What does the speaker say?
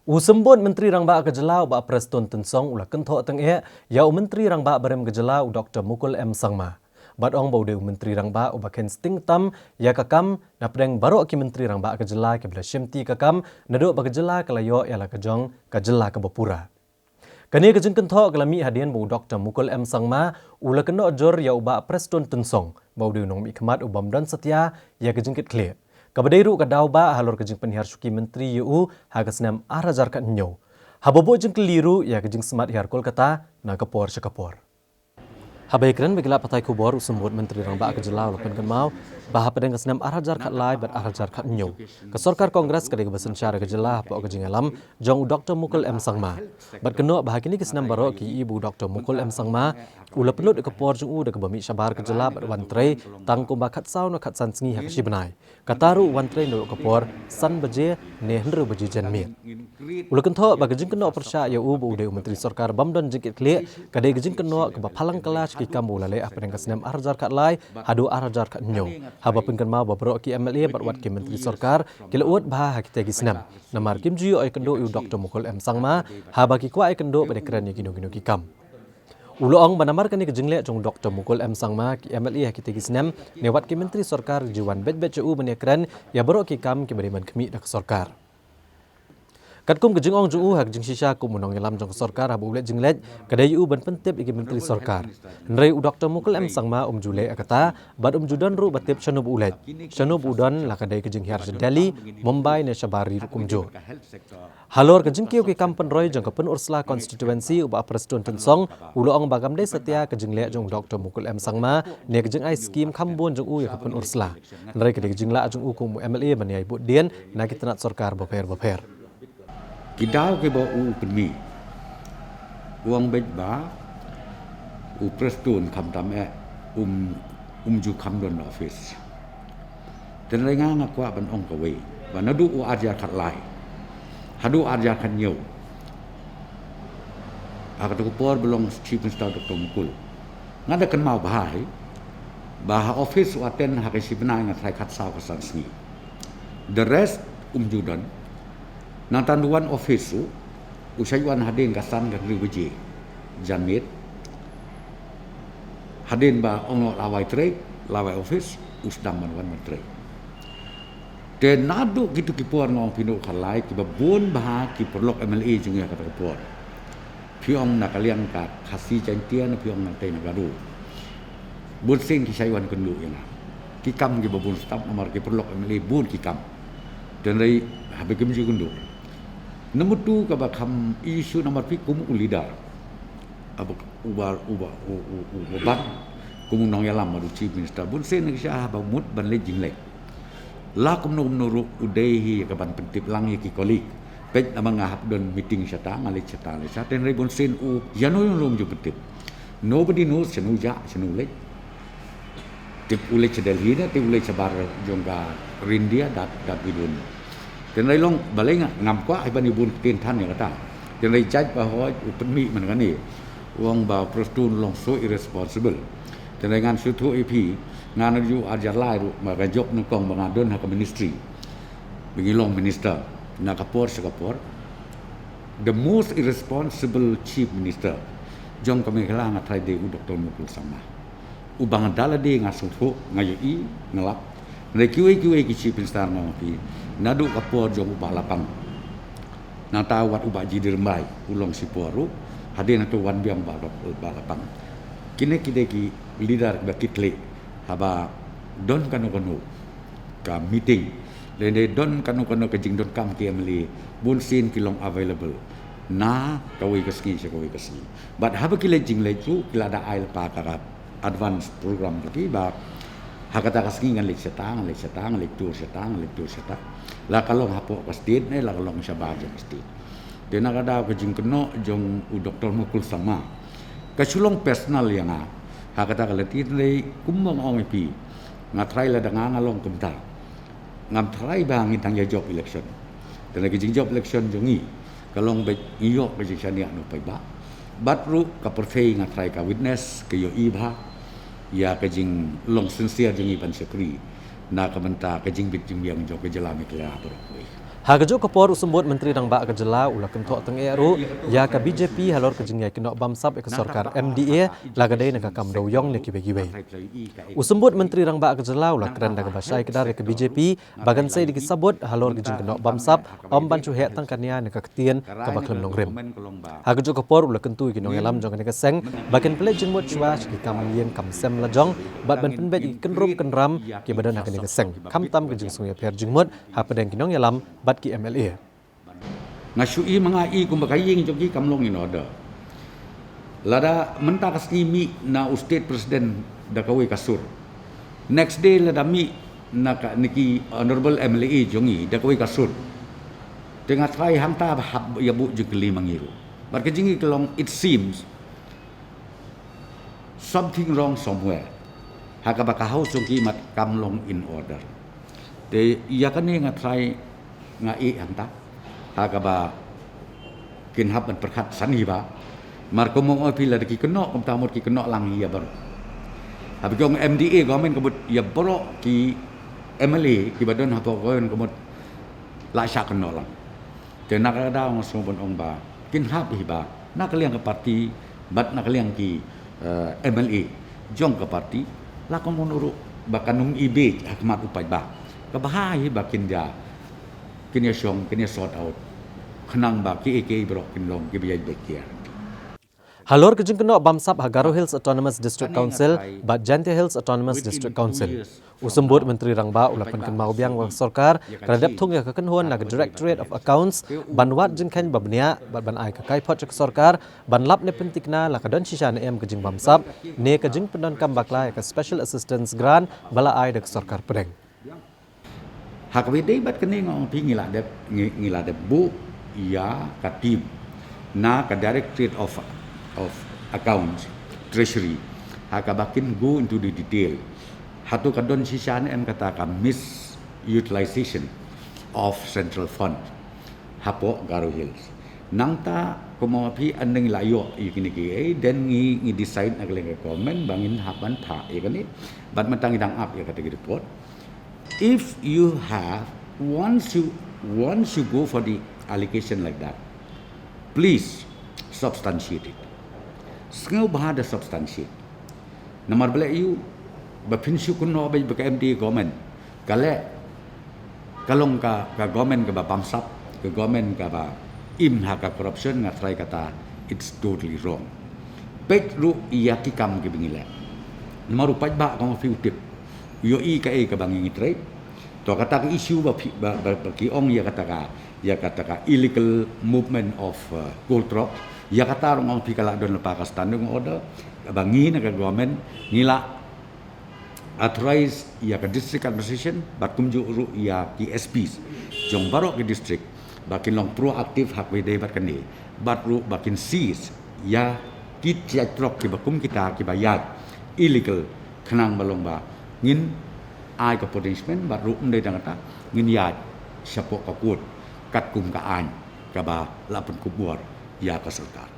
Usembut Menteri Rangba Kejelau ba Preston Tensong ula kentok teng ya Menteri Rangba Barem Kejelau Dr. Mukul M Sangma. Bat ong bau Menteri Rangba uba ken sting tam ya kakam na pedeng baru ki Menteri Rangba Kejela ke bila syemti kakam naduk ba Kejela kelayo ya la kejong Kejela ke Bapura. Kani kejeng kentok kelami hadian bau Dr. Mukul M Sangma ula kenok jor ya uba Preston Tensong bau nong mi kemat ubam dan setia ya kejeng kit clear. Kabadairu kadau ba halor kejeng penihar syuki Menteri UU hagasnam arajar kat nyo. Habobo jeng keliru ya kejeng semat hiar Kolkata na kapor syakapor. Habai keren begila patai kubor usembut Menteri Rangba Kejelau lepen kenmau bahap pedeng kesnam arajar kat lai bat arajar kat nyo. Kesorkar Kongres kadai kebesan syara Kejelah po kejeng alam jong Dr. Mukul M Sangma. Bat kenok bahakini kesnam baro ki ibu Dr. Mukul M Sangma ula penut de kapor jeng u de kebami syabar Kejelah bat wantre tang kumba kat sau na kat san sengi hak benai. Kataru wantre nduk kapor san baje ne hendru baje jan mir. Ula kentok bagi jeng kenok persya ya u bu de Menteri Sorkar bamdon jengkit klik kadai kejeng kenok ke palang kelas ki kamu lalai apa dengan kesnam arajar kat lai hadu arajar kat nyo. Haba pengkan mau babrok ki MLA berwat ki Menteri Sorkar kila uat bah kita gisnam. Namar kim juyo ay kendo yu Dr. Mukul M Sangma haba ki kwa ay kendo pada keren ya gino ki kam. Uloong banamar kani kejengle jong Dr. Mukul M Sangma ki MLA kita gisnam newat ki Menteri Sorkar jiwan bet-bet cu bani keren ya berok ki kam ki beriman kemi dak Sorkar. Katkum kejeng ong juu hak jeng sisa kum menong yalam jong Sorkar habu ulet jenglet kadai u ban pentip iki Menteri Sorkar. Nrei u Dr. Mukul M Sangma jule akata bad judan ru batip shanub ulet. Shanub udan la kadai kejeng hiar Delhi, Mumbai ne Shabari rukum jo. Halor kejeng kiu ki kampen roy jong kepen Ursula constituency uba Preston Tensong ulo ong bagam dei setia kejeng le jong Dr. Mukul M Sangma ne kejeng ai skim kambon jong u ya kepen Ursula. Nrei kadai kejeng la jong u kum MLA baniai bu dien na kitanat Sorkar baper. Kidau ke bawa penmi uang bet ba Preston kam tam ju kam don office dan rengang aku ban ong kawe ban adu ajar kat lai hadu ajar kat nyo aku por belong chief minister Dr. Mukul ngada kan mau bahai bah office waten hakisi benang ngai kat saw kasan sini the rest judan nang tanduan office usayuan hadin kasan kan ribuji janit hadin ba ong lawai trade lawai office usdam manwan mentre de nadu gitu kipuan ngong pinu khalai ki babun bah ki perlok MLA jungya kata kipuan piong nak kalian ka khasi jantian piong nang tei nagaru bun sing ki sayuan kendu yang ki kam ki babun staf nomor ki perlok MLA bun ki kam dan rai habe kem ju kendu. Nombor tu kabakam isu nomor pi kumu ulidar. Abu ubar kumu nong yalam madu chief minister bun sen ngisah ba mut ban le jinglek. La kumu nuru udehi kaban pentip langi ki kolik. Pej nama ngahap don meeting syata ngalik syata le syata re bun sen u yano yung lom ju pentip. Nobody knows chenu ja chenu le. Tip ule chedel hina tip ule chabar jongga rindia dat bidun. Dan rai long balai ngam kwa ai bani bun tin than ya kata dan rai judge bahwa penmi man kan ni wong ba Preston long so irresponsible dan rai ngan sutu AP ngan ju ajar lai ru ma ga job nu kong bangadon ha ministry bagi long minister na kapor sekapor the most irresponsible chief minister jong kami kala ngatai de Dr. Mukul Sangma ubang dala de ngasutu ngayi ngelap rai QA ki chief minister ngapi nadu kapor jong ubah lapang na tawat ubah jidir mai ulong siporu hadin tu wan biang ba lapang kini ki leader ba kitle haba don kanu ka meeting lende don kanu ke jing don kam ki amli bun sin kilong available na kawai kaski but haba kile jing le chu kila da ail pa ka advance program lagi ba hakata kaski ngan lek setang lek tur setang la kalong hapo ka state ne la kalong syabab jong state de na kada ka jing keno jong u Dr. Mukul Sangma ka sulong personal yang hakata ka leti le kumong ong pi ngatrai la danga ngalong kumta ngam trai bang itang ya job election de lagi jing job election jongi kalong be iyo ka jing syania no pai ba batru ka porfei ngatrai ka witness ke yo ibha ya ka jing long sincere jongi ban sekri na kamenta kejing bit jing yang jok jelami kela beroi Hagajo kapor usumbut Menteri Rang Ba Kejela ula kentok teng eru ya ka BJP halor kejingya kinok bamsap ke sarkar MDA lagadai nak kam doyong ne kibe-kibe. Usumbut Menteri Rang Ba Kejela ula keren daga basai kedar ke BJP bagan sai dikisabut halor kejing kinok bamsap om bancu hek tang kania ne ketien ka baklem nongrim. Hagajo kapor ula kentu kinong elam jong ne keseng bagan pele jengmut chwa ki kam lien kam sem lajong bat ban penbet kenrum kenram ki badan hakane keseng kam tam kejing sungai per jengmut ha pedeng kinong elam bat ki MLA. Ngasui mengai kumbakaying jogi kamlong in order. Lada mentak kasnimi na state president da kawai kasur. Next day lada mi na niki honorable MLA jongi da kawai kasur. Tengah try hanta hab ya bu jegli mangiru. Barkejingi kelong it seems something wrong somewhere. Hakabaka house jogi mat kamlong in order. De iya kan ni ngatry ngai hanta agaba kinhab man perkat sani ba mar komong oi pila ki kenok kom tamot ki kenok lang ya bar hab gong MDA government kebut ya borok ki MLA ki badon hapo goen kemut la sya kenok lang te nak ada ong sombon ong ba kinhab hi ba nak liang ke parti bat nak liang ki MLA jong ke parti la kom nuru bakanung ibe hakmat upai ba kabahai bakin dia kini syong kini sort out kenang ba ki ek brok kin long ki biai bekia Halor kejing kenok bamsap Hagaro Hills Autonomous District Council bat Jante Hills Autonomous District Council. Usumbut Menteri Rang Ba ulapan ken mau biang wang sarkar kadap thung ya kekenhuan na Directorate of Accounts banwat jengkan babnia bat ban ai kakai pot cek sarkar ban lap ne pentikna la kadon shisha ne em kejing bamsap ne kejing pendon kam bakla ka Special Assistance Grant bala ai dek sarkar pedeng. Hakwe bat kene ngong pi ngila de bu ya katib na ka Directorate of Accounts Treasury hakabakin go into the detail hatu kadon sisane em kata ka misutilization of central fund hapo Garo Hills nangta komopi andeng layo ikini ki den ngi decide nagleng comment bangin hapan tha ikani bat matang idang up ya kata report. If you have once you go for the allocation like that, please substantiate it. Sengau bahada substantiate. Namar bela you bapinsu kuno bay baka MD government. Kale kalong ka government ka bamsap ka government ka ba imha ka corruption nga try kata it's totally wrong. Pek ru iyati kam ke bingila. Namar upaj ba kang fiutip. Yo i ka bangi trade to kata issue ba ki ong ya kata ka illegal movement of gold drop ya kata ong pikala don lepas standing order bangi na ka government ngila authorize ya ka district administration bat kumju ru ya ki SPs jong barok ke district bakin long proaktif hak we bat kani bat ru bakin seize ya kit trok ki bakum kita ki bayat illegal khenang balong ba ngin ai ka punishment bat ru mde dangata ngin ya sapok ka kut kat kum ka an ka ba lapun kubur ya ka sarkar